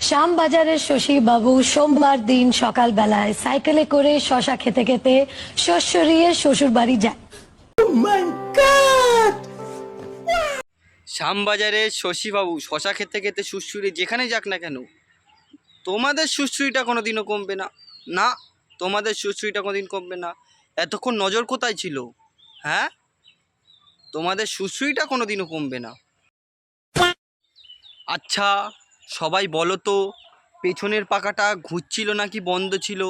শ্যামবাজারের শশী বাবু সোমবার দিন সকালবেলায় সাইকেলে করে শশা খেতে খেতে শ্বশুরিয়ে শ্বশুর বাড়ি যায়। শ্যামবাজারে শশীবাবু শশা খেতে খেতে সুড়সুড়ি যেখানে যাক না কেন, তোমাদের সুড়সুড়িটা কোনোদিনও কমবে না। না, তোমাদের সুড়সুড়িটা কোনোদিন কমবে না। এতক্ষণ নজর কোথায় ছিল? হ্যাঁ, তোমাদের সুড়সুড়িটা কোনোদিনও কমবে না। আচ্ছা সবাই বলো তো, পেছনের পাখাটা ঘুরছিল নাকি বন্ধ ছিল?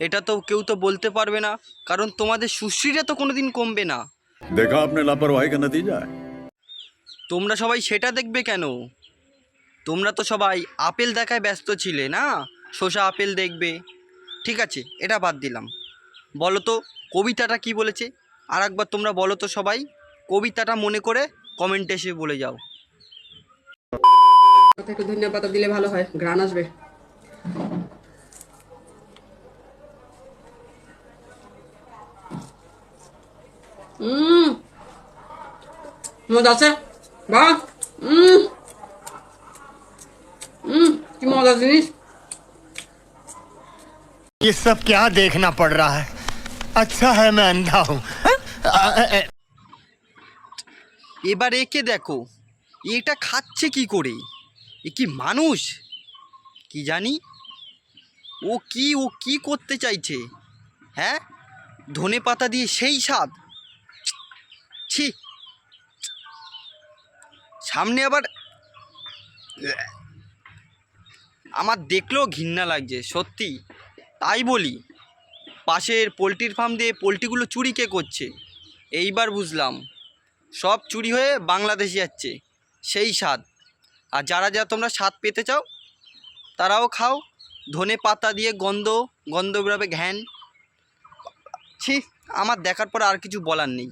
এটা তো কেউ তো বলতে পারবে না, কারণ তোমাদের সুড়সুড়িটা তো কোনোদিন কমবে না। देखा आपने लापरवाही का नतीजा है। তোমরা সবাই সেটা দেখবে কেন? তোমরা তো সবাই আপেল দেখায় ব্যস্ত ছিলে না, শসা আপেল দেখবে। ঠিক আছে, এটা বাদ দিলাম। বলো তো কবিতাটা কি বলেছে? আর একবার তোমরা বলো তো সবাই, কবিতাটা মনে করে কমেন্টে এসে বলে যাও। একটু ধনিয়া পাতা দিলে ভালো হয়, ঘ্রাণ আসবে। মজা আছে বা কি মজা জিনিস। ये सब क्या देखना पड़ रहा है? अच्छा है मैं अंधा हूँ। এবার একে দেখো, এটা খাচ্ছে কি করে? এ কি মানুষ? কি জানি ও কি করতে চাইছে। হ্যাঁ, ধনে পাতা দিয়ে সেই স্বাদ। ছি, সামনে আবার আমার দেখলেও ঘৃণা লাগছে সত্যি। তাই বলি, পাশের পোলট্রির ফার্ম দিয়ে পোলট্রিগুলো চুরি কে করছে? এইবার বুঝলাম, সব চুরি হয়ে বাংলাদেশে যাচ্ছে সেই স্বাদ। আর যারা যারা তোমরা স্বাদ পেতে চাও তারাও খাও, ধনে পাতা দিয়ে গন্ধ গন্ধ বেরোবে, ঘ্যান। ছি, আমার দেখার পর আর কিছু বলার নেই।